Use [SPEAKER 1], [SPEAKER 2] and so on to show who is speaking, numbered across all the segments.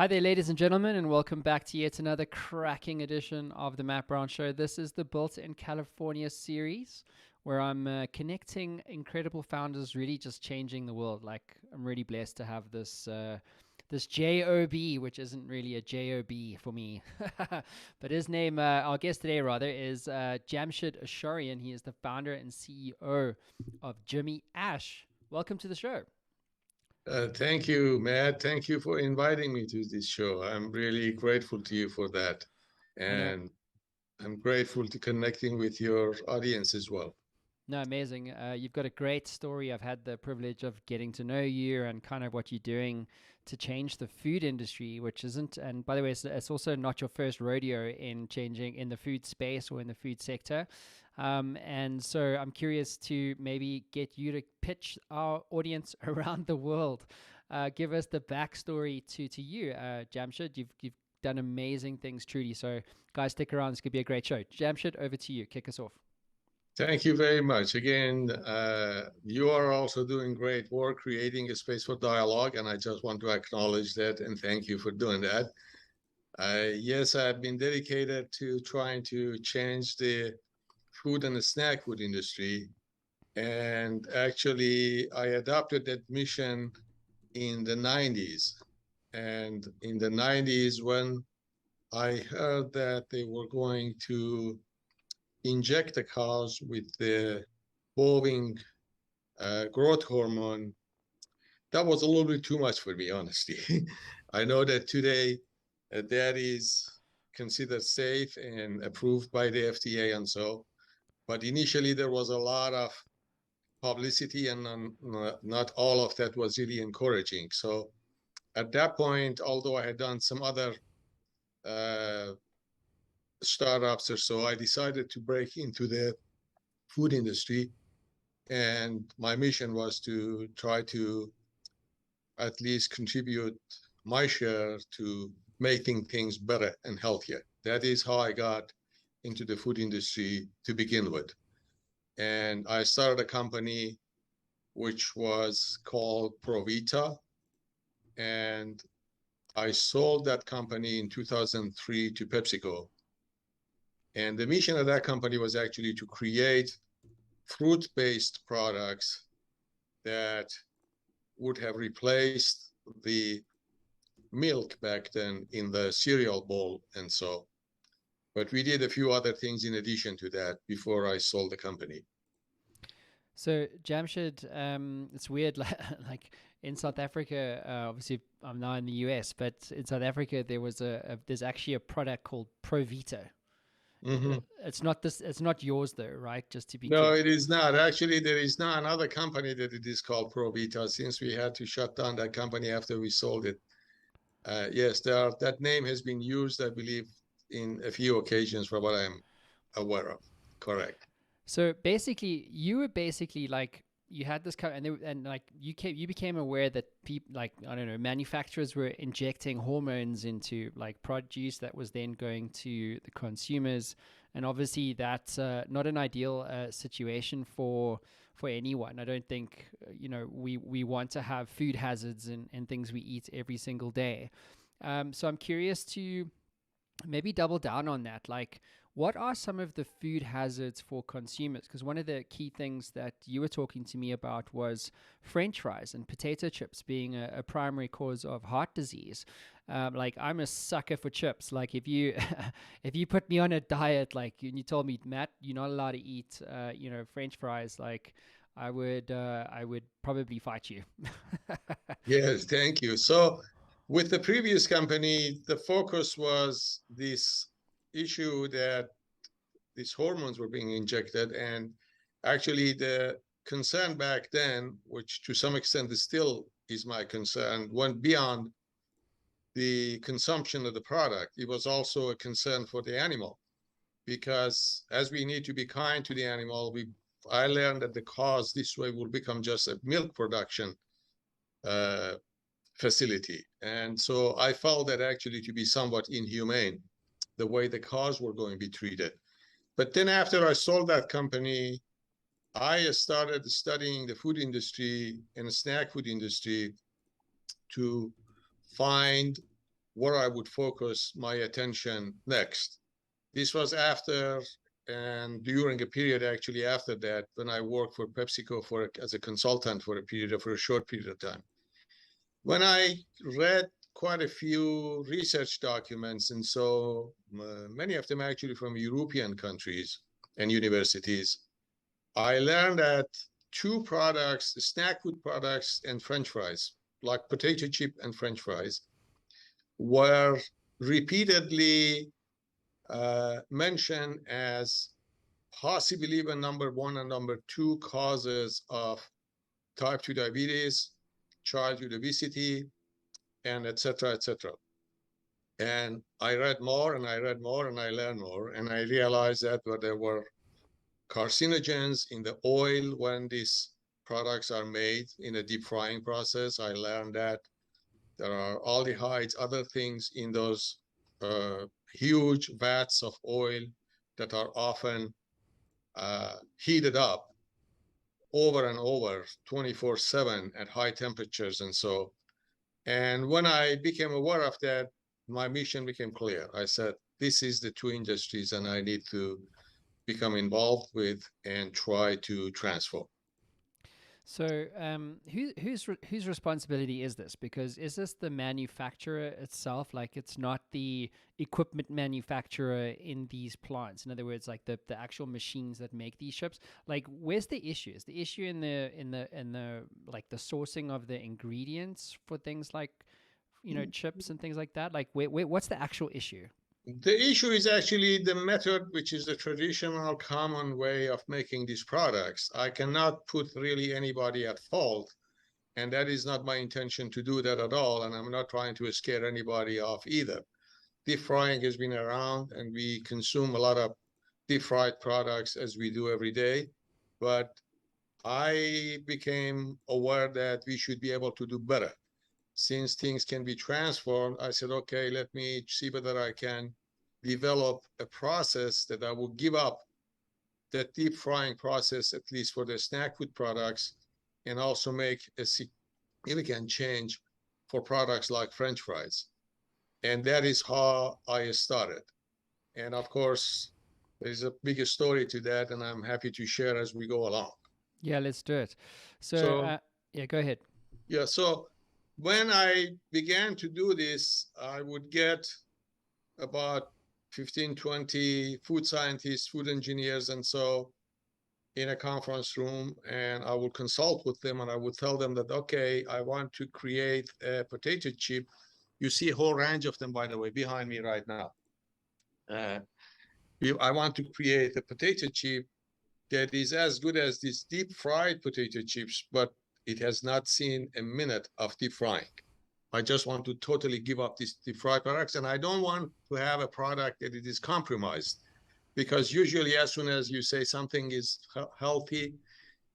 [SPEAKER 1] Hi there, ladies and gentlemen, and welcome back to yet another cracking edition of the Matt Brown Show. This is the Built in California series where I'm connecting incredible founders, really just changing the world. Like, I'm really blessed to have this job, which isn't really a job for me, but his name, our guest today rather, is Jamshid Ashourian. He is the founder and CEO of JimmyAsh. Welcome to the show.
[SPEAKER 2] Thank you, Matt. Thank you for inviting me to this show. I'm really grateful to you for that.
[SPEAKER 1] I know.
[SPEAKER 2] And I'm grateful to connecting with your audience as well.
[SPEAKER 1] No, amazing. You've got a great story. I've had the privilege of getting to know you and kind of what you're doing to change the food industry, which isn't, and by the way, it's also not your first rodeo in changing in the food space or in the food sector. And so I'm curious to maybe get you to pitch our audience around the world. Give us the backstory to you, Jamshed. You've done amazing things, truly. So, guys, stick around. This could be a great show. Jamshed, over to you. Kick us off.
[SPEAKER 2] Thank you very much. Again, you are also doing great work creating a space for dialogue, and I just want to acknowledge that and thank you for doing that. Yes, I've been dedicated to trying to change the food and the snack food industry. And actually, I adopted that mission in the 90s. And in the 90s, when I heard that they were going to inject the cows with the bovine growth hormone, that was a little bit too much for me, honestly. I know that today that is considered safe and approved by the FDA and so, but initially there was a lot of publicity and not all of that was really encouraging. So at that point, although I had done some other uh, startups or so, I decided to break into the food industry. And my mission was to try to at least contribute my share to making things better and healthier. That is how I got into the food industry to begin with. And I started a company which was called Provita. And I sold that company in 2003 to PepsiCo. And the mission of that company was actually to create fruit-based products that would have replaced the milk back then in the cereal bowl and so. But we did a few other things in addition to that before I sold the company.
[SPEAKER 1] So Jamshed, it's weird. Like in South Africa, obviously I'm now in the US, but in South Africa there was there's actually a product called Provita.
[SPEAKER 2] Mm-hmm.
[SPEAKER 1] It's not this. It's not yours though, right? Just to be
[SPEAKER 2] No,
[SPEAKER 1] clear.
[SPEAKER 2] it is not. Actually, there is now another company that it is called Provita since we had to shut down that company after we sold it. Yes, that name has been used, I believe, in a few occasions from what I'm aware of. Correct.
[SPEAKER 1] So basically, you were basically like you had this and like you became aware that people like I don't know manufacturers were injecting hormones into like produce that was then going to the consumers, and obviously that's not an ideal situation for anyone. I don't think we want to have food hazards and things we eat every single day. So I'm curious to maybe double down on that. Like, what are some of the food hazards for consumers? Because one of the key things that you were talking to me about was French fries and potato chips being a primary cause of heart disease. Like, I'm a sucker for chips. Like, if you if you put me on a diet, like you told me, Matt, you're not allowed to eat, French fries. Like, I would probably fight you.
[SPEAKER 2] Yes, thank you. So, with the previous company, the focus was this issue that these hormones were being injected. And actually, the concern back then, which to some extent is still is my concern, went beyond the consumption of the product. It was also a concern for the animal because as we need to be kind to the animal, I learned that the cause this way will become just a milk production uh, facility. And so I felt that actually to be somewhat inhumane, the way the cows were going to be treated. But then after I sold that company, I started studying the food industry and the snack food industry to find where I would focus my attention next. This was after and during a period actually after that when I worked for PepsiCo as a consultant for a short period of time. When I read quite a few research documents, and so many of them actually from European countries and universities, I learned that two products, snack food products and French fries, like potato chip and French fries, were repeatedly mentioned as possibly even number one and number two causes of type 2 diabetes, childhood obesity, and et cetera, et cetera. And I read more and I read more and I learned more. And I realized that there were carcinogens in the oil when these products are made in a deep frying process. I learned that there are aldehydes, other things in those huge vats of oil that are often heated up over and over 24/7 at high temperatures. And when I became aware of that, my mission became clear. I said, this is the two industries and I need to become involved with and try to transform.
[SPEAKER 1] So, whose responsibility is this? Because is this the manufacturer itself? Like, it's not the equipment manufacturer in these plants. In other words, like the actual machines that make these chips. Like, where's the issue? Is the issue in the like the sourcing of the ingredients for things like, chips and things like that? Like, what's the actual issue?
[SPEAKER 2] The issue is actually the method, which is the traditional common way of making these products. I cannot put really anybody at fault, and that is not my intention to do that at all, and I'm not trying to scare anybody off either. Deep frying has been around, and we consume a lot of deep fried products as we do every day, but I became aware that we should be able to do better. Since things can be transformed, I said, okay, let me see whether I can develop a process that I will give up that deep frying process, at least for the snack food products, and also make a significant change for products like French fries. And that is how I started. And of course, there's a bigger story to that, and I'm happy to share as we go along.
[SPEAKER 1] Yeah, let's do it. So,
[SPEAKER 2] So,
[SPEAKER 1] yeah, go ahead.
[SPEAKER 2] yeah, so when I began to do this, I would get about 15, 20 food scientists, food engineers, and so in a conference room, and I would consult with them and I would tell them that, okay, I want to create a potato chip. You see a whole range of them, by the way, behind me right now. Uh, I want to create a potato chip that is as good as these deep fried potato chips, but it has not seen a minute of deep frying. I just want to totally give up these deep fried products, and I don't want to have a product that it is compromised, because usually as soon as you say something is healthy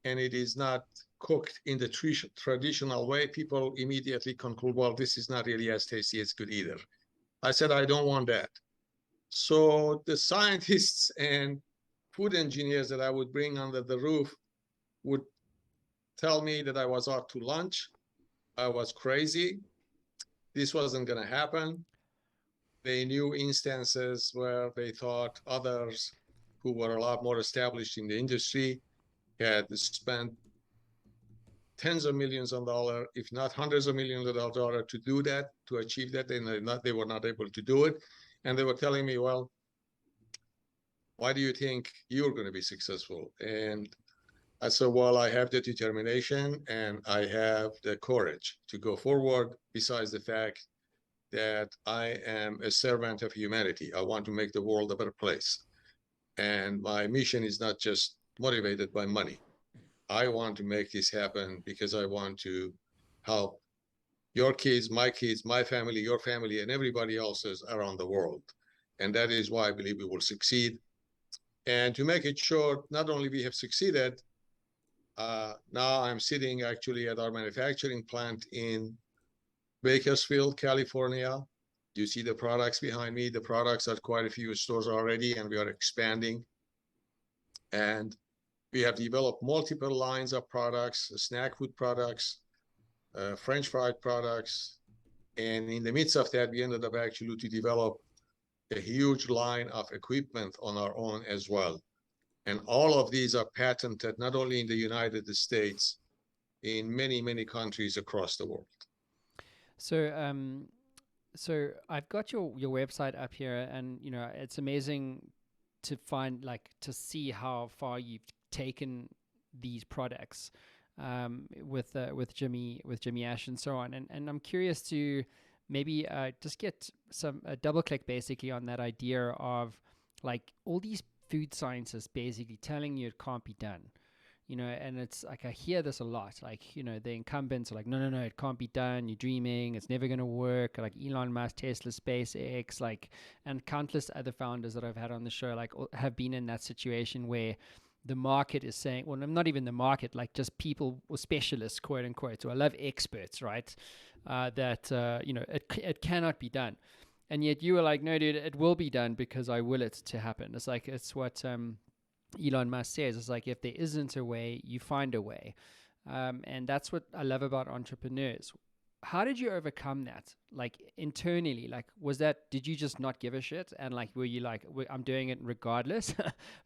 [SPEAKER 2] and it is not cooked in the traditional way, people immediately conclude, well, this is not really as tasty as good either. I said, I don't want that. So the scientists and food engineers that I would bring under the roof would tell me that I was out to lunch. I was crazy. This wasn't going to happen. They knew instances where they thought others who were a lot more established in the industry had spent tens of millions of dollars, if not hundreds of millions of dollars to do that, to achieve that. They were not able to do it. And they were telling me, well, why do you think you're going to be successful? And I said, well, I have the determination and I have the courage to go forward, besides the fact that I am a servant of humanity. I want to make the world a better place. And my mission is not just motivated by money. I want to make this happen because I want to help your kids, my family, your family, and everybody else's around the world. And that is why I believe we will succeed. And to make it short, not only we have succeeded, now I'm sitting actually at our manufacturing plant in Bakersfield, California. You see the products behind me. The products are quite a few stores already, and we are expanding. And we have developed multiple lines of products, snack food products, French fried products, And in the midst of that, we ended up actually to develop a huge line of equipment on our own as well. And all of these are patented, not only in the United States, in many, many countries across the world.
[SPEAKER 1] So, so I've got your website up here, and it's amazing to find, like, to see how far you've taken these products with JimmyAsh and so on. And I'm curious to maybe just get some double click basically on that idea of, like, all these food scientists basically telling you it can't be done. And it's like, I hear this a lot, like, the incumbents are like, no, no, no, it can't be done. You're dreaming. It's never going to work. Like Elon Musk, Tesla, SpaceX, like, and countless other founders that I've had on the show, like, have been in that situation where the market is saying, well, not even the market, like just people or specialists, quote unquote. So I love experts, right? That, it cannot be done. And yet you were like, no, dude, it will be done because I will it to happen. It's like, it's what, Elon Musk says. It's like, if there isn't a way, you find a way. And that's what I love about entrepreneurs. How did you overcome that? Like, internally, like, did you just not give a shit? And like, were you like, I'm doing it regardless?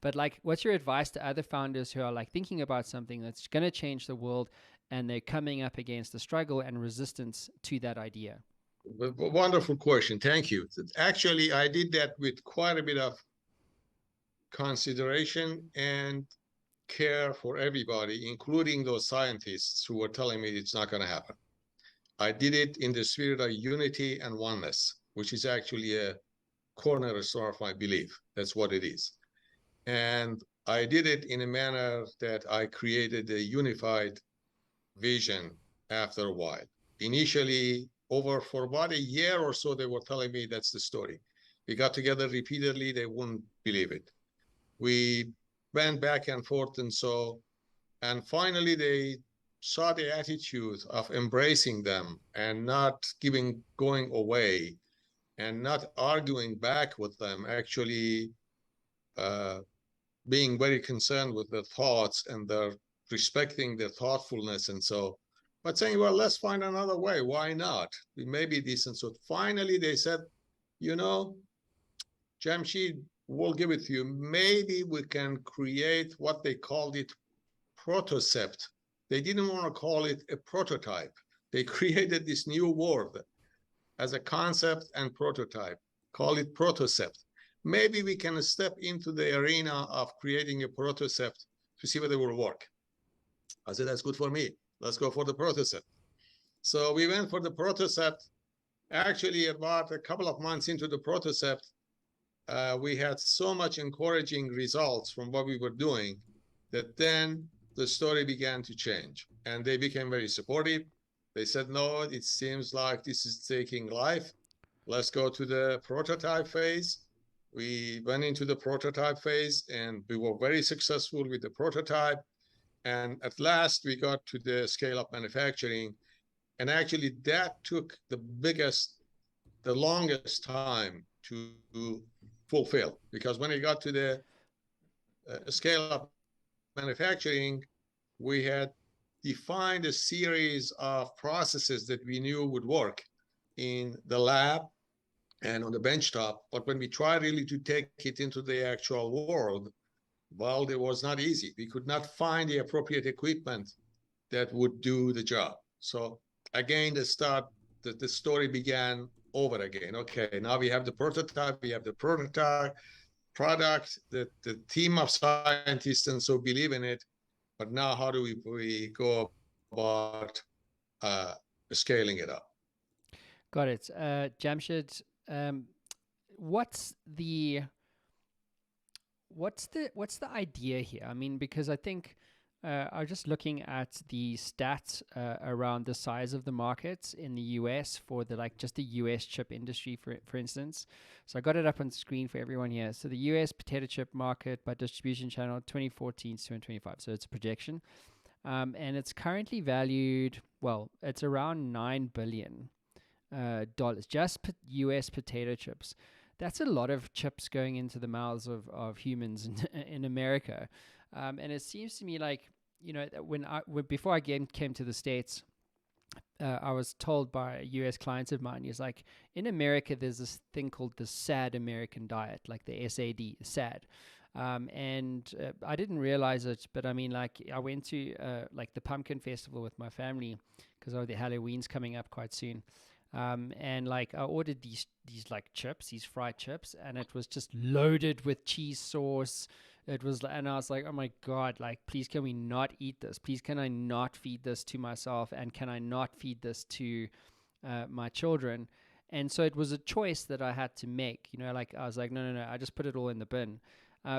[SPEAKER 1] But like, what's your advice to other founders who are like thinking about something that's going to change the world, and they're coming up against the struggle and resistance to that idea?
[SPEAKER 2] Wonderful question. Thank you. Actually, I did that with quite a bit of consideration and care for everybody, including those scientists who were telling me it's not going to happen. I did it in the spirit of unity and oneness, which is actually a cornerstone of my belief. That's what it is. And I did it in a manner that I created a unified vision after a while. Initially, for about a year or so, they were telling me that's the story. We got together repeatedly, they wouldn't believe it. We went back and forth, and finally they saw the attitude of embracing them and not going away and not arguing back with them, actually being very concerned with their thoughts and their respecting their thoughtfulness, but saying, well, let's find another way. Why not? We may be decent. So finally they said, Jamshid, we'll give it to you. Maybe we can create what they called it protocept. They didn't want to call it a prototype. They created this new word as a concept and prototype, call it protocept. Maybe we can step into the arena of creating a protocept to see whether it will work. I said, that's good for me. Let's go for the protocept. So we went for the protocept. Actually, about a couple of months into the protocept, we had so much encouraging results from what we were doing that then the story began to change, and they became very supportive. They said, no, it seems like this is taking life. Let's go to the prototype phase. We went into the prototype phase, and we were very successful with the prototype. And at last, we got to the scale-up manufacturing. And actually, that took the longest time to fulfill, because when it got to the scale-up manufacturing, we had defined a series of processes that we knew would work in the lab and on the benchtop. But when we tried really to take it into the actual world, well, it was not easy. We could not find the appropriate equipment that would do the job. So again, the story began over again. Okay, now we have the prototype, we have the prototype product, the team of scientists and so believe in it. But now how do we go about scaling it up?
[SPEAKER 1] Got it. Jamshed, what's the idea here? I mean, because I think I was just looking at the stats around the size of the markets in the US for just the US chip industry, for instance. So I got it up on screen for everyone here. So the US potato chip market by distribution channel 2014 to 2025. So it's a projection. And it's currently valued, well, it's around $9 billion just US potato chips. That's a lot of chips going into the mouths of humans in America. And it seems to me like, when before I came to the States, I was told by a US client of mine, he's like, in America, there's this thing called the SAD American diet, like the SAD, SAD. And I didn't realize it, but I mean, like, I went to like the pumpkin festival with my family because the Halloween's coming up quite soon. And like I ordered these like chips, these fried chips, and it was just loaded with cheese sauce. It was, and I was like, oh my God, like, please can we not eat this? Please can I not feed this to myself, and can I not feed this to my children? And so it was a choice that I had to make. You know, like I was like, no, no, no, I just put it all in the bin.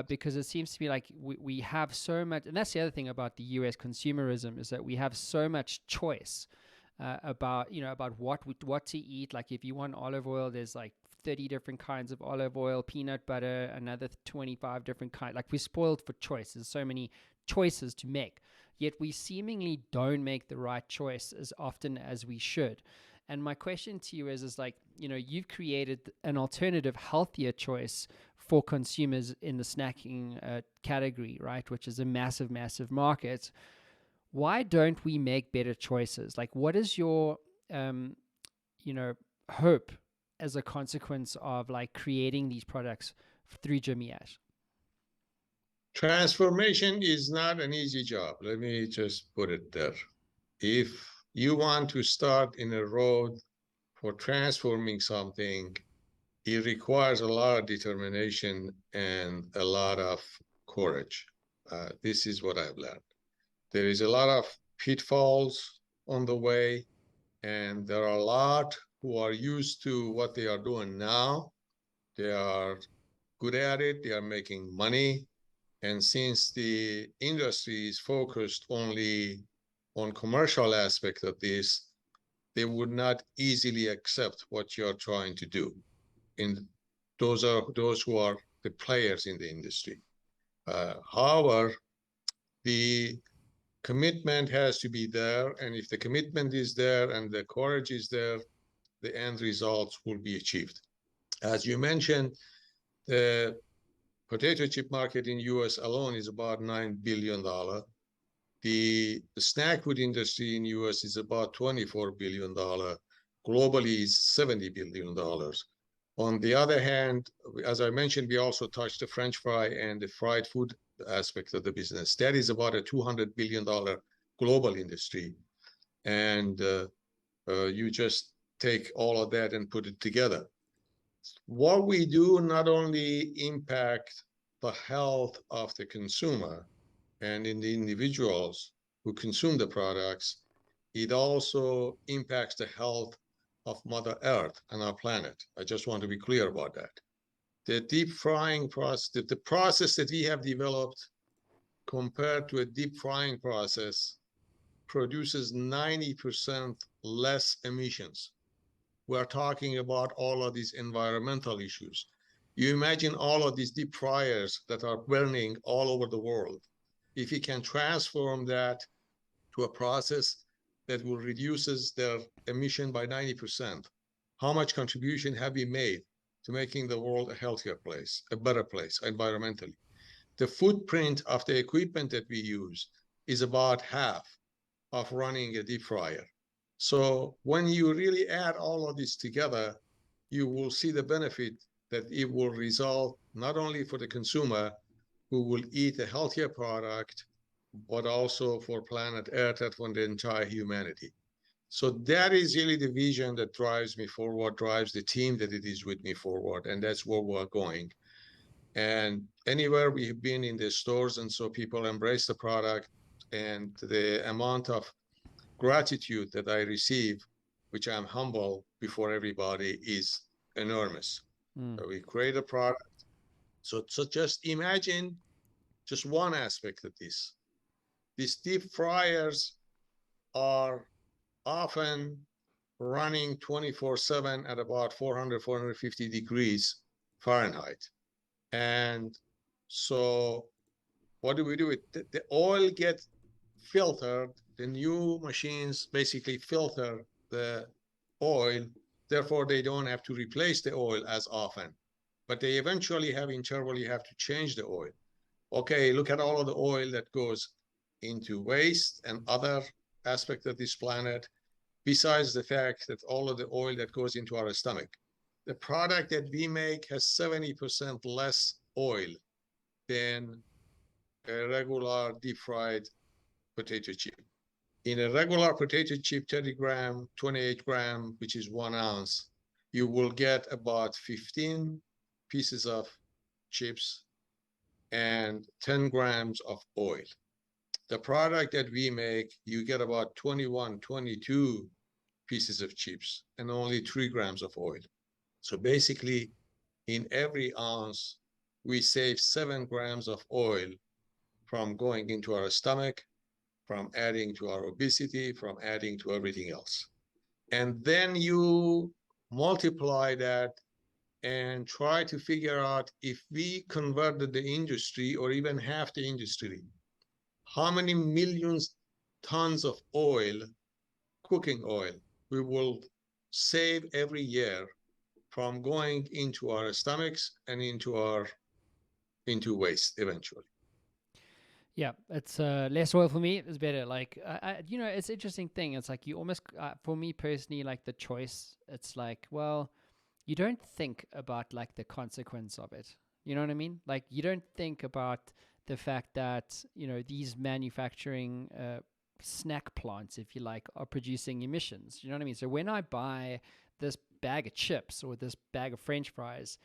[SPEAKER 1] Because it seems to me like we have so much, and that's the other thing about the US consumerism, is that we have so much choice about, you know, about what to eat. Like if you want olive oil, there's like 30 different kinds of olive oil, peanut butter, another 25 different kinds. Like we're spoiled for choice. There's so many choices to make, yet we seemingly don't make the right choice as often as we should. And my question to you is like, you know, you've created an alternative, healthier choice for consumers in the snacking category, right? Which is a massive, massive market. Why don't we make better choices? Like, what is your, you know, hope as a consequence of like creating these products through JimmyAsh?
[SPEAKER 2] Transformation is not an easy job. Let me just put it there. If you want to start in a road for transforming something, it requires a lot of determination and a lot of courage. This is what I've learned. There is a lot of pitfalls on the way, and there are a lot who are used to what they are doing now. They are good at it, they are making money. And since the industry is focused only on commercial aspect of this, they would not easily accept what you're trying to do. And those are those who are the players in the industry. However, the commitment has to be there, and if the commitment is there and the courage is there, the end results will be achieved. As you mentioned, the potato chip market in US alone is about $9 billion. The snack food industry in US is about $24 billion. Globally is $70 billion. On the other hand, as I mentioned, we also touched the French fry and the fried food aspect of the business. That is about a $200 billion global industry. And you just take all of that and put it together. What we do not only impact the health of the consumer and in the individuals who consume the products, it also impacts the health of Mother Earth and our planet. I just want to be clear about that. The deep frying process, the process that we have developed compared to a deep frying process produces 90% less emissions. We're talking about all of these environmental issues. You imagine all of these deep fryers that are burning all over the world. If you can transform that to a process that will reduces their emission by 90%, how much contribution have we made to making the world a healthier place, a better place environmentally? The footprint of the equipment that we use is about half of running a deep fryer. So when you really add all of this together, you will see the benefit that it will result not only for the consumer who will eat a healthier product, but also for planet Earth and for the entire humanity. So that is really the vision that drives me forward, drives the team that it is with me forward, and that's where we're going. And anywhere we've been in the stores, and so people embrace the product, and the amount of gratitude that I receive, which I'm humble before everybody, is enormous. So we create a product. So just imagine just one aspect of this. These deep fryers are often running 24/7 at about 400, 450 degrees Fahrenheit. And so what do we do? The oil gets filtered. The new machines basically filter the oil. Therefore, they don't have to replace the oil as often. But they eventually have intervally have to change the oil. Okay, look at all of the oil that goes into waste and other aspects of this planet. besides the fact that all of the oil that goes into our stomach. The product that we make has 70% less oil than a regular deep fried potato chip. In a regular potato chip, 30 gram, 28 gram, which is 1 ounce, you will get about 15 pieces of chips and 10 grams of oil. The product that we make, you get about 21, 22 pieces of chips and only 3 grams of oil. So basically, in every ounce, we save 7 grams of oil from going into our stomach, from adding to our obesity, from adding to everything else. And then you multiply that and try to figure out, if we converted the industry or even half the industry, how many millions tons of oil, cooking oil, we will save every year from going into our stomachs and into waste eventually.
[SPEAKER 1] Yeah, it's less oil for me is better. Like, you know, it's an interesting thing. It's like you almost, for me personally, like the choice, it's like, well, you don't think about like the consequence of it. You know what I mean? Like, you don't think about the fact that, you know, these manufacturing snack plants, if you like, are producing emissions. You know what I mean? So when I buy this bag of chips or this bag of French fries,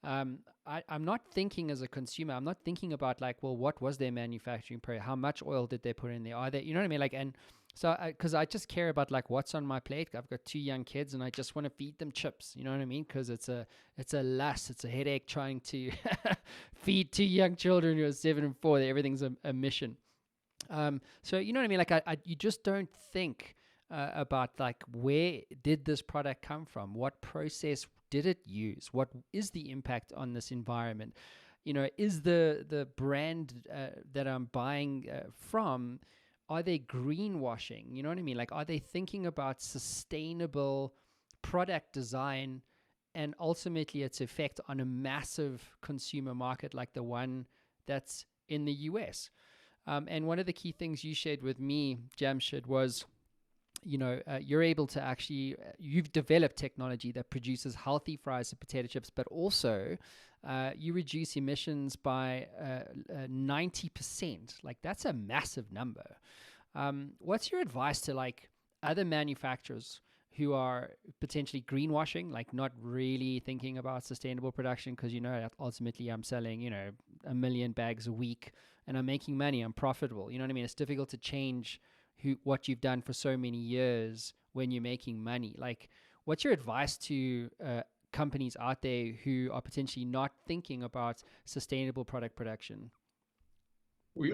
[SPEAKER 1] I'm not thinking as a consumer. I'm not thinking about like, well, what was their manufacturing period? How much oil did they put in there? Are they, you know what I mean? Like, and so, because I just care about like what's on my plate. I've got 2 young kids, and I just want to feed them chips. You know what I mean? Because it's a lust, it's a headache trying to feed 2 young children who are 7 and 4. Everything's a mission. So you know what I mean? Like, you just don't think about like, where did this product come from? What process did it use? What is the impact on this environment? You know, is the brand that I'm buying from, are they greenwashing? You know what I mean? Like, are they thinking about sustainable product design and ultimately its effect on a massive consumer market like the one that's in the US? And one of the key things you shared with me, Jamshed, was, you know, you're able to actually, you've developed technology that produces healthy fries and potato chips, but also you reduce emissions by 90%. Like, that's a massive number. What's your advice to like other manufacturers who are potentially greenwashing, like not really thinking about sustainable production? Because, you know, ultimately I'm selling, you know, 1 million bags a week and I'm making money, I'm profitable. You know what I mean? It's difficult to change what you've done for so many years when you're making money. Like, what's your advice to companies out there who are potentially not thinking about sustainable product production?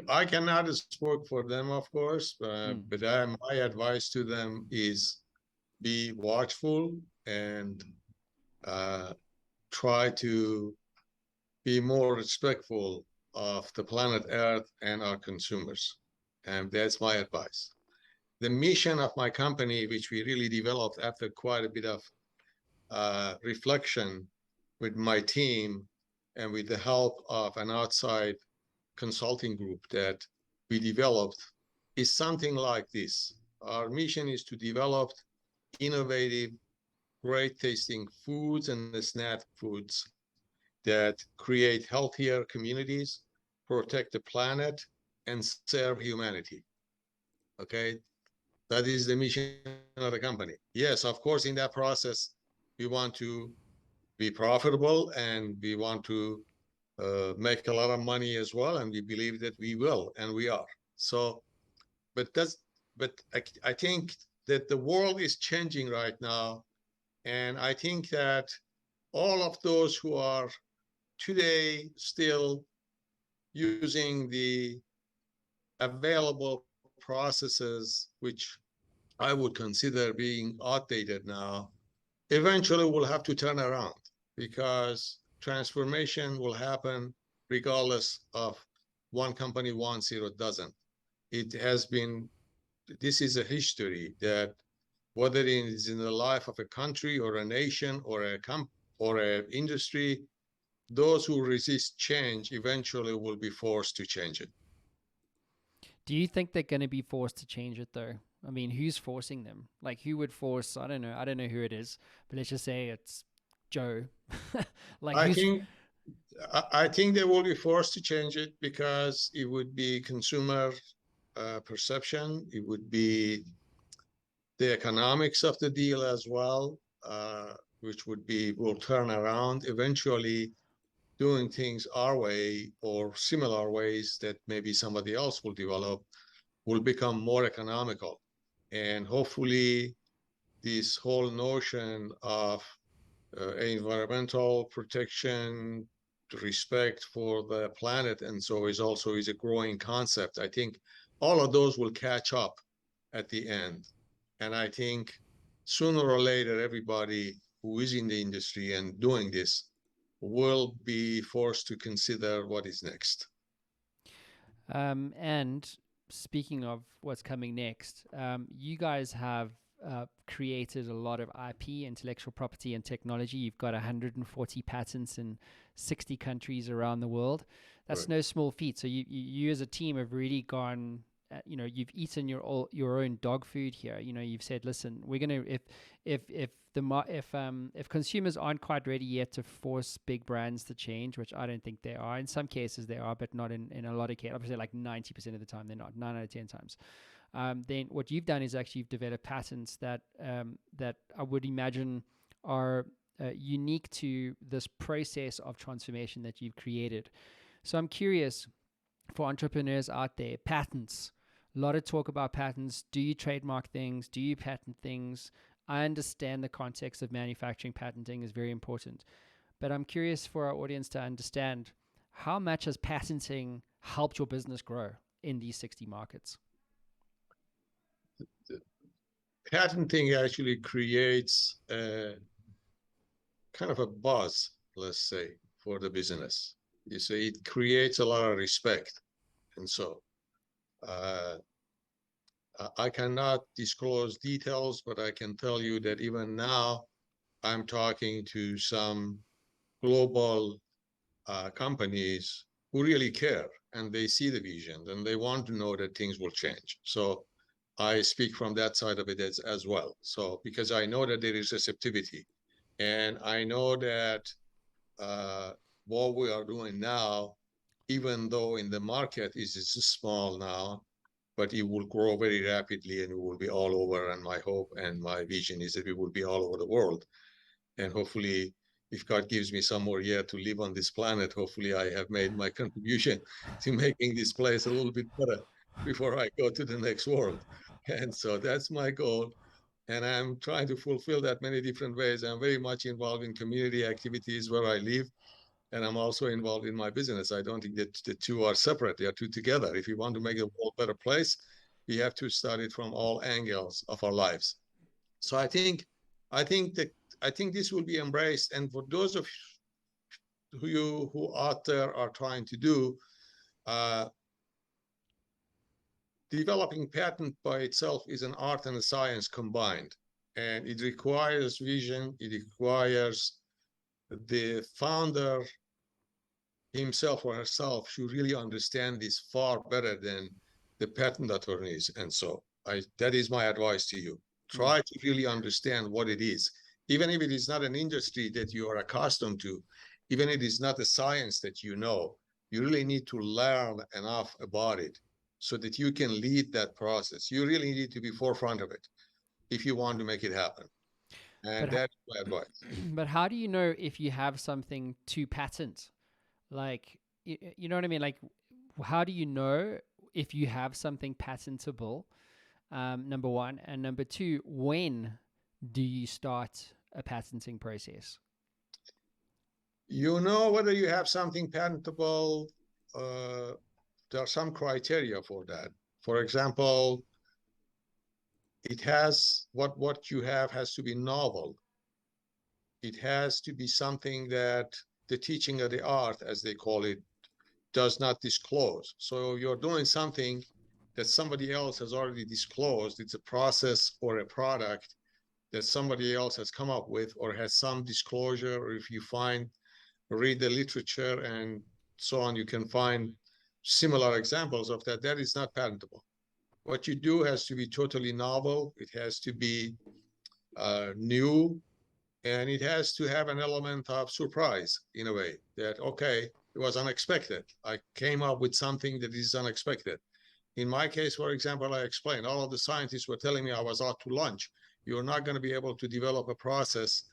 [SPEAKER 2] I cannot speak for them, of course, but my advice to them is be watchful and try to be more respectful of the planet Earth and our consumers. And that's my advice. The mission of my company, which we really developed after quite a bit of reflection with my team and with the help of an outside consulting group that we developed, is something like this. Our mission is to develop innovative, great tasting foods and snack foods that create healthier communities, protect the planet, and serve humanity. Okay, that is the mission of the company. Yes, of course, in that process, we want to be profitable and we want to make a lot of money as well, and we believe that we will, and we are. So, but I think that the world is changing right now, and I think that all of those who are today still using the available processes, which I would consider being outdated now, eventually will have to turn around, because transformation will happen regardless of one company wants it or doesn't. It has been, this is a history that whether it is in the life of a country or a nation or or an industry, those who resist change eventually will be forced to change it.
[SPEAKER 1] Do you think they're going to be forced to change it though? I mean, who's forcing them? Like, who would force? I don't know. I don't know who it is, but let's just say it's Joe. Like,
[SPEAKER 2] I
[SPEAKER 1] who's?
[SPEAKER 2] think I think they will be forced to change it because it would be consumer perception. It would be the economics of the deal as well, which will turn around eventually. Doing things our way or similar ways that maybe somebody else will develop will become more economical. And hopefully, this whole notion of environmental protection, respect for the planet, and so is a growing concept. I think all of those will catch up at the end. And I think sooner or later, everybody who is in the industry and doing this will be forced to consider what is next.
[SPEAKER 1] And speaking of what's coming next, you guys have created a lot of IP, intellectual property, and technology. You've got 140 patents in 60 countries around the world. That's
[SPEAKER 2] Right.
[SPEAKER 1] no small feat. So you as a team have really gone. You've eaten your own dog food here. You've said, listen, we're gonna if consumers aren't quite ready yet to force big brands to change, which I don't think they are. In some cases they are, but not in a lot of cases. Obviously, like 90% of the time they're not. 9 out of 10 times. Then what you've done is actually you've developed patents that I would imagine are unique to this process of transformation that you've created. So I'm curious, for entrepreneurs out there, patents. A lot of talk about patents. Do you trademark things? Do you patent things? I understand the context of manufacturing. Patenting is very important. But I'm curious for our audience to understand, how much has patenting helped your business grow in these 60 markets?
[SPEAKER 2] Patenting actually creates a kind of a buzz, let's say, for the business. You see, it creates a lot of respect. And so uh, I cannot disclose details, but I can tell you that even now I'm talking to some global companies who really care and they see the vision and they want to know that things will change. So I speak from that side of it as well. So because I know that there is receptivity and I know that uh, what we are doing now, even though in the market is small now, but it will grow very rapidly and it will be all over. And my hope and my vision is that it will be all over the world. And hopefully, if God gives me some more year to live on this planet, hopefully I have made my contribution to making this place a little bit better before I go to the next world. And so that's my goal. And I'm trying to fulfill that many different ways. I'm very much involved in community activities where I live. And I'm also involved in my business. I don't think that the two are separate. They are two together. If you want to make the world a better place, we have to start it from all angles of our lives. So I think that I think this will be embraced. And for those of you who out there are trying to do, uh, developing patent by itself is an art and a science combined. And it requires vision. It requires the founder himself or herself should really understand this far better than the patent attorneys. And so that is my advice to you. Try to really understand what it is. Even if it is not an industry that you are accustomed to, even if it is not a science that you know, you really need to learn enough about it so that you can lead that process. You really need to be forefront of it if you want to make it happen. And
[SPEAKER 1] But
[SPEAKER 2] that's my advice.
[SPEAKER 1] but how do you know if you have something to patent? Like, you know what I mean? Like, how do you know if you have something patentable? Number one, and number two, when do you start a patenting process?
[SPEAKER 2] You know whether you have something patentable. There are some criteria for that. For example, it has what you have has to be novel. It has to be something that the teaching of the art, as they call it, does not disclose. So you're doing something that somebody else has already disclosed. It's a process or a product that somebody else has come up with or has some disclosure. Or if you read the literature and so on, you can find similar examples of that. That is not patentable. What you do has to be totally novel. It has to be new, and it has to have an element of surprise in a way that, okay, it was unexpected. I came up with something that is unexpected. In my case, for example, I explained all of the scientists were telling me I was out to lunch. You're not going to be able to develop a process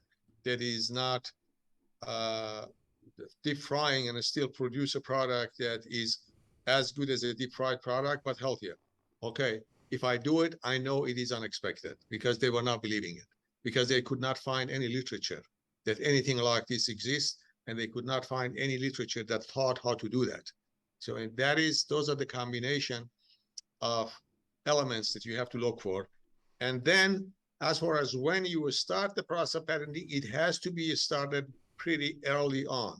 [SPEAKER 2] that is not uh, deep frying and still produce a product that is as good as a deep fried product, but healthier. Okay, if I do it, I know it is unexpected because they were not believing it, because they could not find any literature that anything like this exists, and they could not find any literature that taught how to do that. So, and those are the combination of elements that you have to look for. And then as far as when you start the process of patenting, it has to be started pretty early on.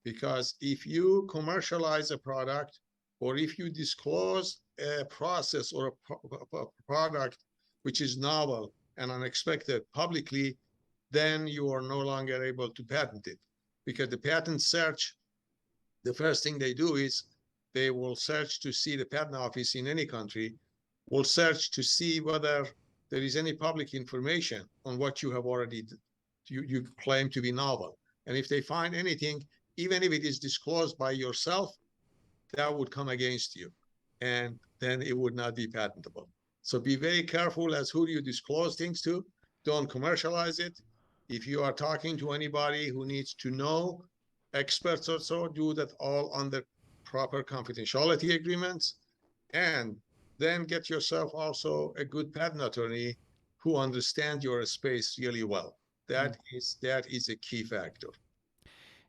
[SPEAKER 2] Because if you commercialize a product, or if you disclose a process or a product which is novel and unexpected publicly, then you are no longer able to patent it. Because the patent search, the first thing they do is they will search to see, the patent office in any country will search to see whether there is any public information on what you have already, you claim to be novel. And if they find anything, even if it is disclosed by yourself, that would come against you. And then it would not be patentable. So be very careful as who you disclose things to. Don't commercialize it. If you are talking to anybody who needs to know, experts or so, do that all under proper confidentiality agreements. And then get yourself also a good patent attorney who understands your space really well. That is a key factor.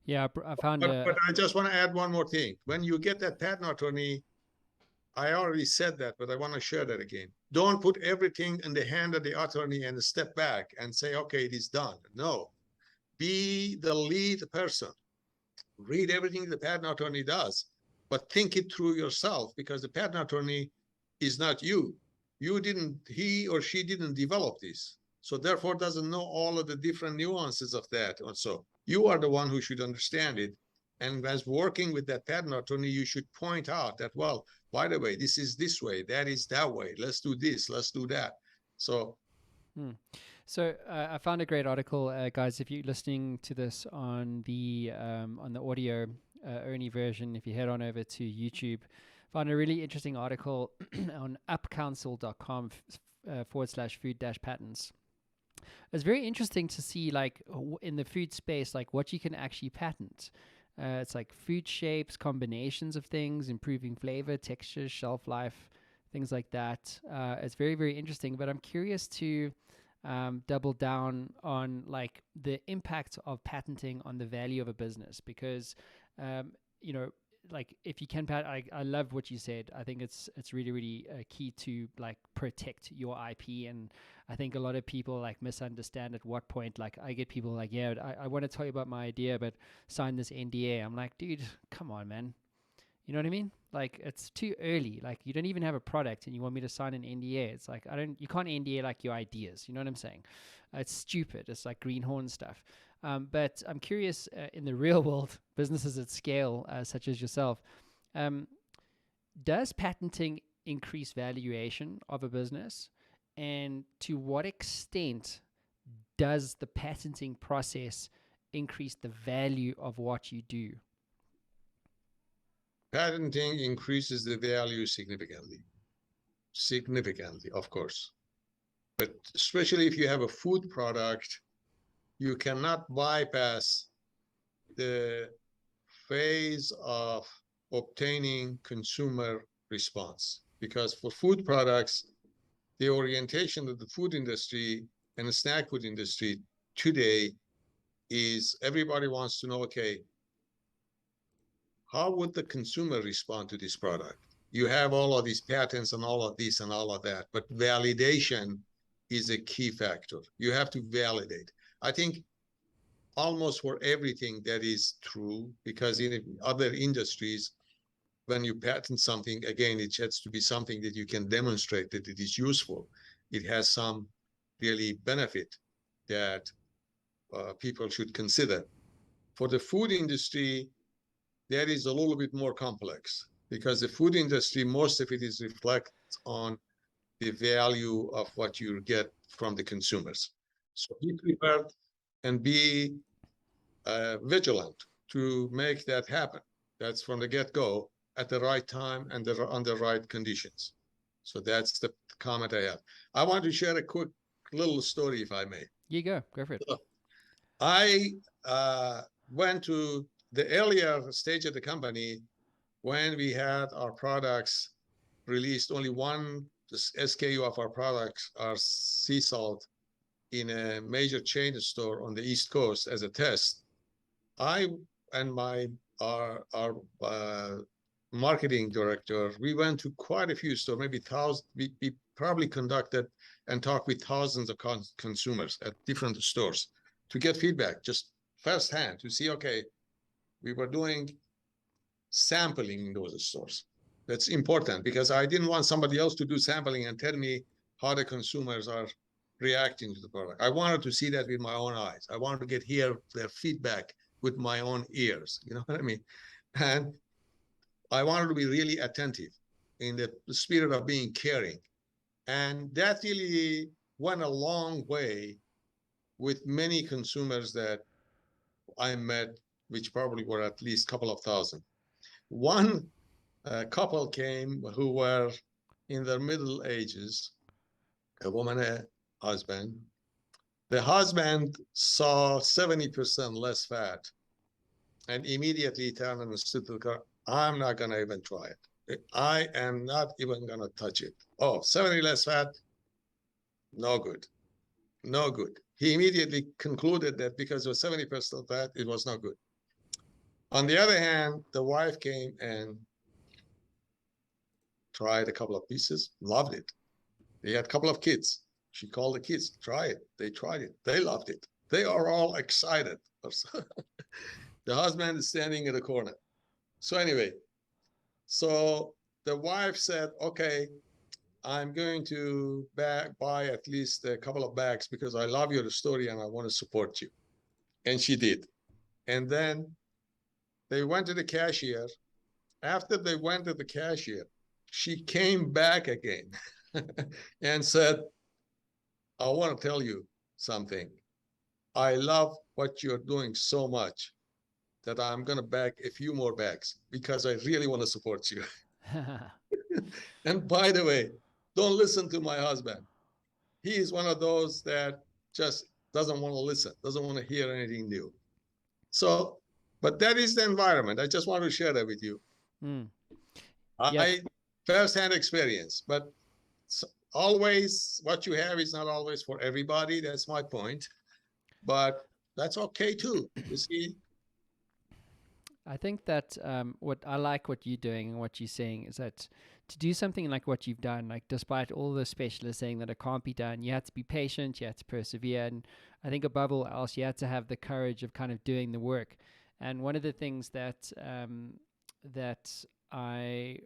[SPEAKER 1] Yeah, I found
[SPEAKER 2] But I just want to add one more thing. When you get that patent attorney, I already said that, but I want to share that again. Don't put everything in the hand of the attorney and step back and say, okay, it is done. No, be the lead person. Read everything the patent attorney does, but think it through yourself, because the patent attorney is not you. He or she didn't develop this. So therefore doesn't know all of the different nuances of that. And so you are the one who should understand it. And as working with that patent attorney, you should point out that, well, by the way, this is this way, that is that way. Let's do this, let's do that. So
[SPEAKER 1] So I found a great article, guys. If you're listening to this on the audio only version, if you head on over to YouTube, found a really interesting article on upcouncil.com /food-patents. It's very interesting to see, like, in the food space, like what you can actually patent. It's like food shapes, combinations of things, improving flavor, texture, shelf life, things like that. It's very, very interesting. But I'm curious to double down on like the impact of patenting on the value of a business, because you know, like if you can I love what you said. I think it's really, really key to like protect your IP. And I think a lot of people like misunderstand at what point, like I get people like, yeah, I want to tell you about my idea, but sign this NDA. I'm like, dude, come on, man. You know what I mean? Like, it's too early. Like, you don't even have a product and you want me to sign an NDA. It's like, you can't NDA like your ideas. You know what I'm saying? It's stupid. It's like greenhorn stuff. But I'm curious, in the real world, businesses at scale, such as yourself, does patenting increase valuation of a business? And to what extent does the patenting process increase the value of what you do?
[SPEAKER 2] patenting increases the value significantly, of course. But especially if you have a food product, you cannot bypass the phase of obtaining consumer response. Because for food products, the orientation of the food industry and the snack food industry today is everybody wants to know, okay, how would the consumer respond to this product? You have all of these patents and all of this and all of that, but validation is a key factor. You have to validate. I think almost for everything that is true, because in other industries, when you patent something, again, it has to be something that you can demonstrate that it is useful. It has some really benefit that people should consider. For the food industry, that is a little bit more complex, because the food industry, most of it is reflects on the value of what you get from the consumers. So be prepared and be vigilant to make that happen. That's from the get-go at the right time and under the right conditions. So that's the comment I have. I want to share a quick little story, if I may.
[SPEAKER 1] You go for it.
[SPEAKER 2] So I went to the earlier stage of the company when we had our products released. Only one SKU of our products are sea salt in a major chain store on the East Coast as a test. I and our marketing director, we went to quite a few stores, maybe thousands. We probably conducted and talked with thousands of consumers at different stores to get feedback, just firsthand, to see, okay, we were doing sampling in those stores. That's important because I didn't want somebody else to do sampling and tell me how the consumers are reacting to the product. I wanted to see that with my own eyes. I wanted to hear their feedback with my own ears. You know what I mean? And I wanted to be really attentive in the spirit of being caring. And that really went a long way with many consumers that I met, which probably were at least a couple of thousand. One couple came who were in their middle ages, a woman and a husband. The husband saw 70% less fat and immediately turned and stood to the car. I'm not going to even try it. I am not even going to touch it. Oh, 70 less fat? No good. No good. He immediately concluded that because it was 70% fat, it was not good. On the other hand, the wife came and tried a couple of pieces, loved it. They had a couple of kids. She called the kids, try it. They tried it. They loved it. They are all excited. The husband is standing in the corner. So anyway, so the wife said, okay, I'm going to buy at least a couple of bags because I love your story and I want to support you. And she did. And then they went to the cashier. After they went to the cashier, she came back again and said, I want to tell you something. I love what you're doing so much that I'm going to bag a few more bags because I really want to support you. And by the way, don't listen to my husband. He is one of those that just doesn't want to listen, doesn't want to hear anything new. So, but that is the environment. I just want to share that with you.
[SPEAKER 1] Mm.
[SPEAKER 2] I firsthand experience, but always what you have is not always for everybody. That's my point. But that's okay too. You see,
[SPEAKER 1] I think that what I like what you're doing and what you're saying is that to do something like what you've done, like despite all the specialists saying that it can't be done, you had to be patient, you had to persevere, and I think above all else, you had to have the courage of kind of doing the work. And one of the things that that I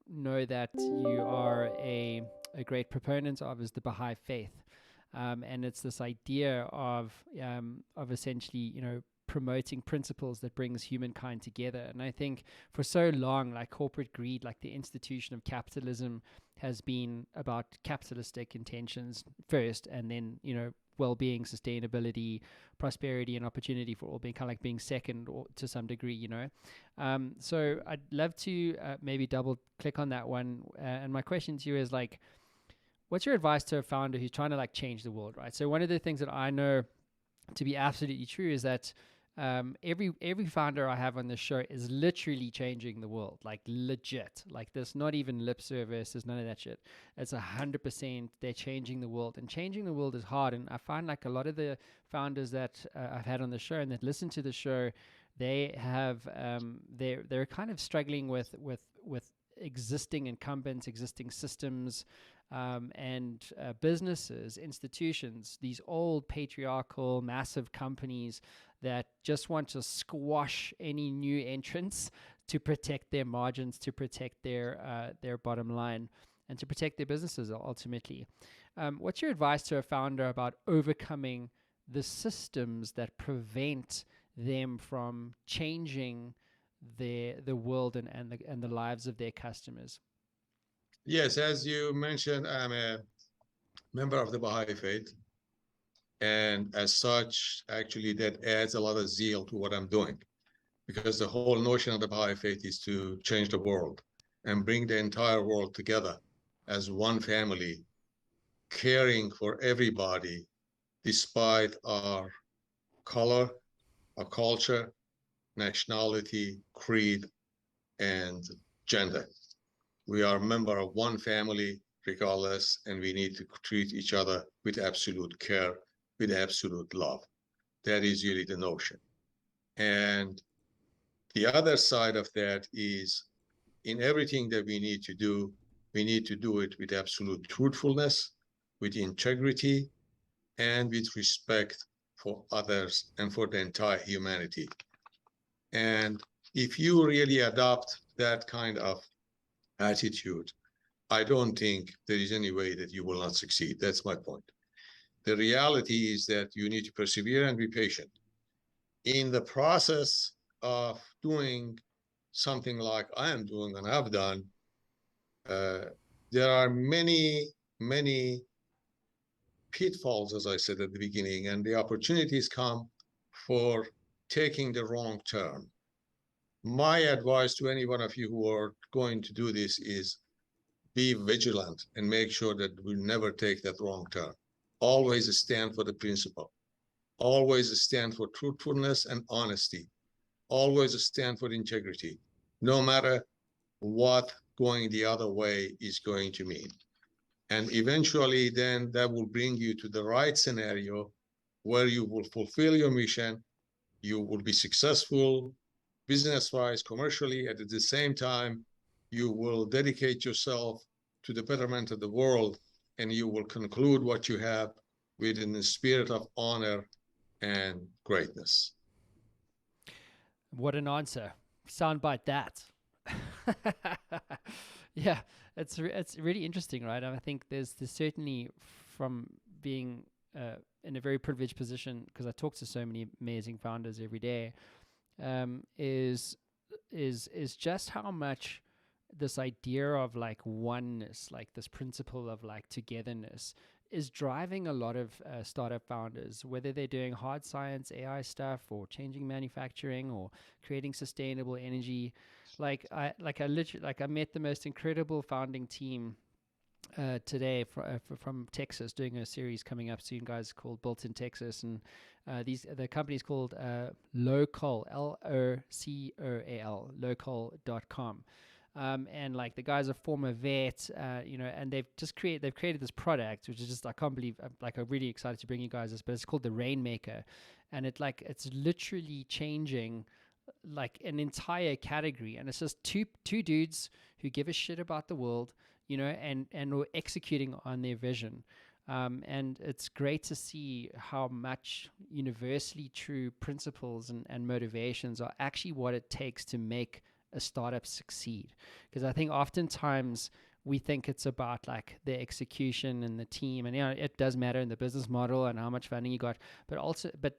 [SPEAKER 1] know that you are a great proponent of is the Baha'i faith, and it's this idea of essentially, you know, promoting principles that brings humankind together. And I think for so long, like corporate greed, like the institution of capitalism has been about capitalistic intentions first, and then, you know, well-being, sustainability, prosperity, and opportunity for all being kind of like being second, or to some degree, you know. So I'd love to maybe double click on that one. And my question to you is like, what's your advice to a founder who's trying to like change the world, right? So one of the things that I know to be absolutely true is that every founder I have on this show is literally changing the world, like legit. Like there's not even lip service, there's none of that shit. It's 100%. They're changing the world, and changing the world is hard. And I find like a lot of the founders that I've had on the show and that listen to the show, they have they're kind of struggling with existing incumbents, existing systems, and businesses, institutions, these old patriarchal, massive companies that just want to squash any new entrants to protect their margins, to protect their bottom line, and to protect their businesses ultimately. What's your advice to a founder about overcoming the systems that prevent them from changing the world and the lives of their customers?
[SPEAKER 2] Yes, as you mentioned, I'm a member of the Baha'i faith. And as such, actually, that adds a lot of zeal to what I'm doing, because the whole notion of the Baha'i faith is to change the world and bring the entire world together as one family, caring for everybody despite our color, our culture, nationality, creed, and gender. We are a member of one family regardless, and we need to treat each other with absolute care, with absolute love. That is really the notion. And the other side of that is, in everything that we need to do it with absolute truthfulness, with integrity, and with respect for others and for the entire humanity. And if you really adopt that kind of attitude, I don't think there is any way that you will not succeed. That's my point. The reality is that you need to persevere and be patient. In the process of doing something like I am doing and have done, there are many, many pitfalls, as I said at the beginning, and the opportunities come for taking the wrong turn. My advice to any one of you who are going to do this is be vigilant and make sure that we never take that wrong turn. Always stand for the principle. Always stand for truthfulness and honesty. Always stand for integrity, no matter what going the other way is going to mean. And eventually, then that will bring you to the right scenario where you will fulfill your mission. You will be successful business-wise, commercially. At the same time, you will dedicate yourself to the betterment of the world, and you will conclude what you have within the spirit of honor and greatness.
[SPEAKER 1] What an answer. Soundbite that. Yeah, it's really interesting, right? I think there's certainly, from being in a very privileged position, because I talk to so many amazing founders every day, is just how much this idea of like oneness, like this principle of like togetherness, is driving a lot of startup founders, whether they're doing hard science, AI stuff, or changing manufacturing, or creating sustainable energy. I met the most incredible founding team today from Texas, doing a series coming up soon, guys, called Built in Texas, and the company's called Local, LOCOAL, local.com. And like the guys are former vets, and they've created this product, which is just, I can't believe, I'm really excited to bring you guys this, but it's called the Rainmaker, and it's literally changing like an entire category, and it's just two dudes who give a shit about the world, and we're executing on their vision. And it's great to see how much universally true principles and motivations are actually what it takes to make a startup succeed. Because I think oftentimes we think it's about like the execution and the team, and it does matter in the business model and how much funding you got, but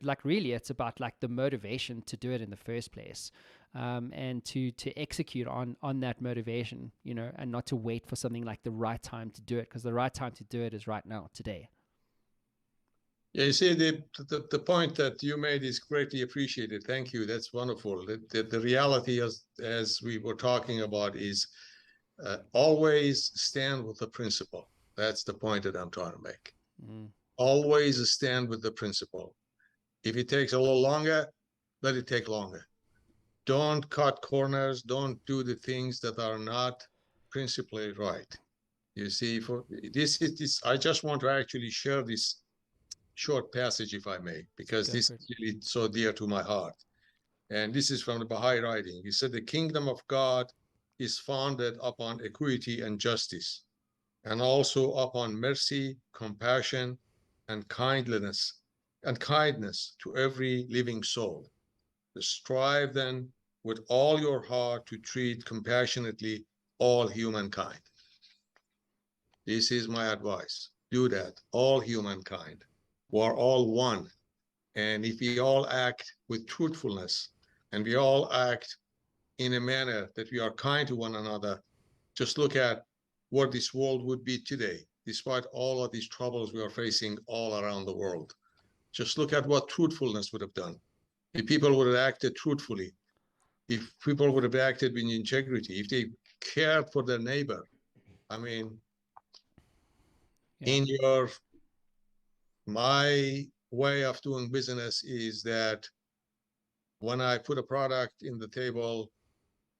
[SPEAKER 1] like really it's about like the motivation to do it in the first place, and to execute on that motivation, and not to wait for something like the right time to do it, because the right time to do it is right now, today.
[SPEAKER 2] Yeah, you see, the point that you made is greatly appreciated. Thank you. That's wonderful. The reality, as we were talking about, is always stand with the principle. That's the point that I'm trying to make. Always stand with the principle. If it takes a little longer, let it take longer. Don't cut corners. Don't do the things that are not principally right. You see, for this I just want to actually share this short passage, if I may, because this is really so dear to my heart. And this is from the Baha'i writing. He said, the kingdom of God is founded upon equity and justice, and also upon mercy, compassion, and kindness to every living soul. Strive then with all your heart to treat compassionately all humankind. This is my advice. Do that, all humankind. We're all one. And if we all act with truthfulness, and we all act in a manner that we are kind to one another, just look at where this world would be today, despite all of these troubles we are facing all around the world. Just look at what truthfulness would have done. If people would have acted truthfully, if people would have acted with integrity, if they cared for their neighbor. I mean, in my way of doing business is that when I put a product in the table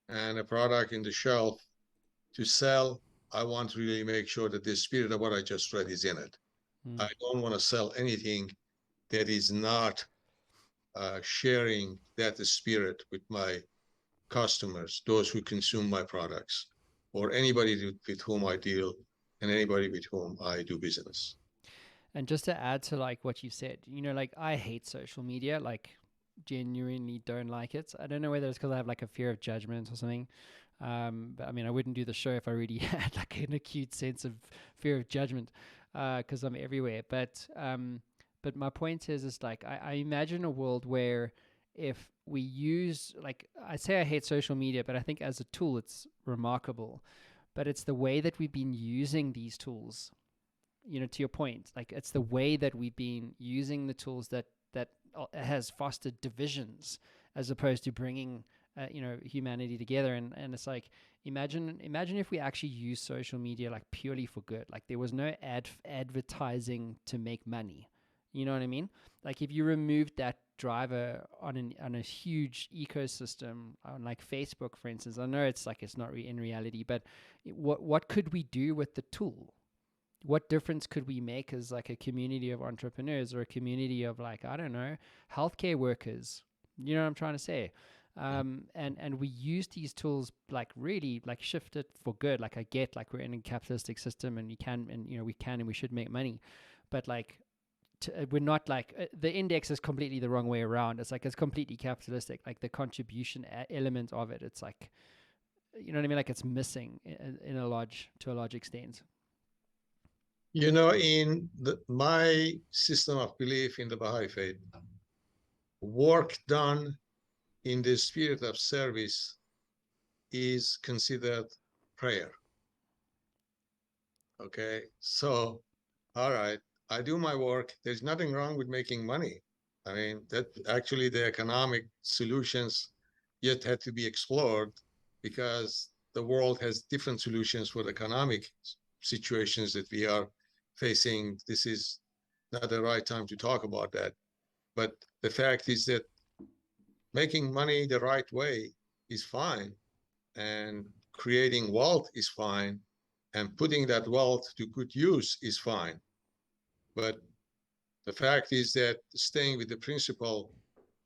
[SPEAKER 2] and a product in the shelf to sell, I want to really make sure that the spirit of what I just read is in it. I don't want to sell anything that is not sharing that spirit with my customers, those who consume my products, or anybody with whom I deal and anybody with whom I do business.
[SPEAKER 1] And just to add to like what you said, you know, like I hate social media, like genuinely don't like it. I don't know whether it's because I have like a fear of judgment or something. But I mean, I wouldn't do the show if I really had like an acute sense of fear of judgment, because I'm everywhere. But my point is like I imagine a world where if we use, like I say, I hate social media, but I think as a tool, it's remarkable. But it's the way that we've been using these tools, you know, to your point, like it's the way that we've been using the tools that has fostered divisions as opposed to bringing you know, humanity together. And it's like, imagine if we actually use social media like purely for good, like there was no advertising to make money, you know what I mean? Like if you removed that driver on a huge ecosystem on like Facebook, for instance, I know it's like it's not in reality, but what could we do with the tool? What difference could we make as like a community of entrepreneurs or a community of like, I don't know, healthcare workers? You know what I'm trying to say? And we use these tools like really like shift it for good. Like I get like we're in a capitalistic system and you can, and you know, we can and we should make money, but like we're not like the index is completely the wrong way around. It's like it's completely capitalistic. Like the contribution element of it, it's like, you know what I mean? Like it's missing in to a large extent.
[SPEAKER 2] You know, in my system of belief in the Baha'i faith, work done in the spirit of service is considered prayer. Okay, so, all right, I do my work. There's nothing wrong with making money. I mean, that actually the economic solutions yet had to be explored because the world has different solutions for the economic situations that we are facing. This is not the right time to talk about that. But the fact is that making money the right way is fine, and creating wealth is fine, and putting that wealth to good use is fine. But the fact is that staying with the principle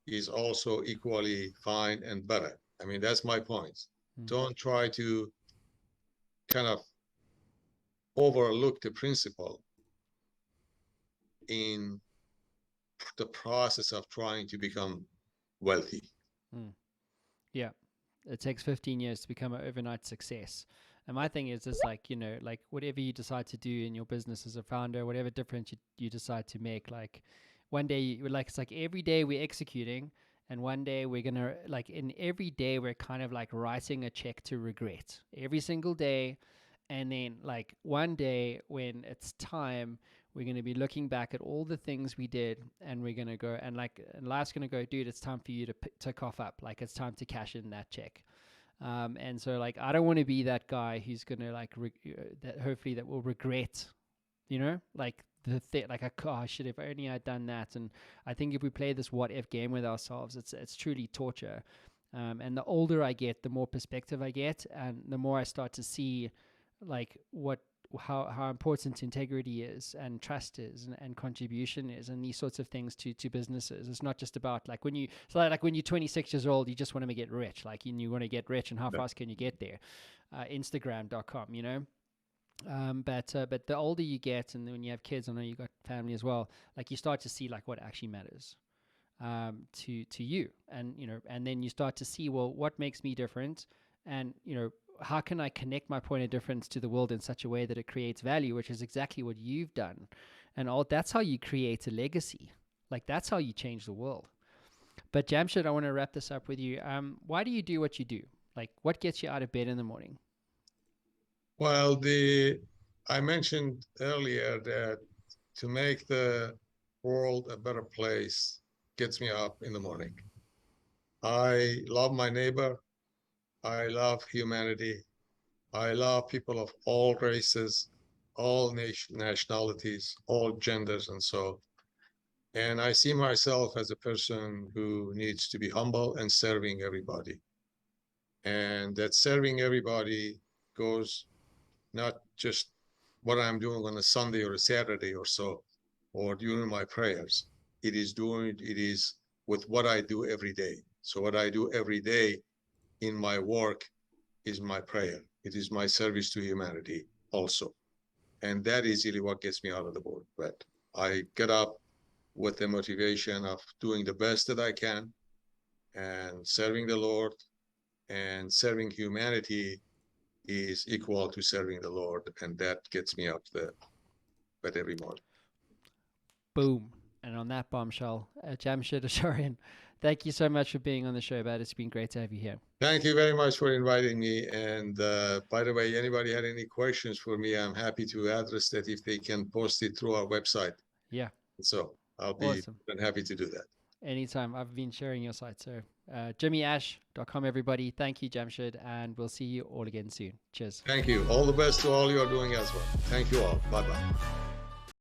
[SPEAKER 2] is also equally fine and better. I mean, that's my point. Don't try to kind of overlook the principle in the process of trying to become wealthy.
[SPEAKER 1] Yeah. It takes 15 years to become an overnight success. And my thing is just like, you know, like whatever you decide to do in your business as a founder, whatever difference you decide to make, like one day like, it's like every day we're executing, and one day we're going to like, in every day we're kind of like writing a check to regret every single day. And then like one day when it's time, we're going to be looking back at all the things we did, and we're going to go and like, and life's going to go, dude, it's time for you to cough up. Like it's time to cash in that check. And so like, I don't want to be that guy who's going to like, that hopefully that will regret, you know, like like, oh shit, if only I'd done that. And I think if we play this what if game with ourselves, it's truly torture. And the older I get, the more perspective I get, and the more I start to see like how important integrity is, and trust is, and contribution is, and these sorts of things to businesses. It's not just about like when like when you're 26 years old, you just want to get rich, like you want to get rich, and how fast can you get there? Instagram.com, you know. But the older you get, and when you have kids, I know you got family as well, like you start to see like what actually matters to you, and you know, and then you start to see, well, what makes me different, and you know, how can I connect my point of difference to the world in such a way that it creates value, which is exactly what you've done. And that's how you create a legacy. Like that's how you change the world. But Jamshed, I want to wrap this up with you. Why do you do what you do? Like what gets you out of bed in the morning?
[SPEAKER 2] Well, I mentioned earlier that to make the world a better place gets me up in the morning. I love my neighbor. I love humanity. I love people of all races, all nationalities, all genders, and so. And I see myself as a person who needs to be humble and serving everybody. And that serving everybody goes not just what I'm doing on a Sunday or a Saturday or so, or during my prayers. It is with what I do every day. So what I do every day in my work is my prayer. It is my service to humanity also. And that is really what gets me out of the board. But I get up with the motivation of doing the best that I can and serving the Lord, and serving humanity is equal to serving the Lord. And that gets me up the bed every morning.
[SPEAKER 1] Boom. And on that bombshell, Jamshid Ashourian, thank you so much for being on the show, Bad. It's been great to have you here.
[SPEAKER 2] Thank you very much for inviting me. And by the way, anybody had any questions for me, I'm happy to address that if they can post it through our website.
[SPEAKER 1] Yeah.
[SPEAKER 2] So I'll be
[SPEAKER 1] Awesome.
[SPEAKER 2] happy to do that.
[SPEAKER 1] Anytime. I've been sharing your site. So JimmyAsh.com, everybody. Thank you, Jamshed, and we'll see you all again soon. Cheers.
[SPEAKER 2] Thank you. All the best to all you are doing as well. Thank you all. Bye-bye.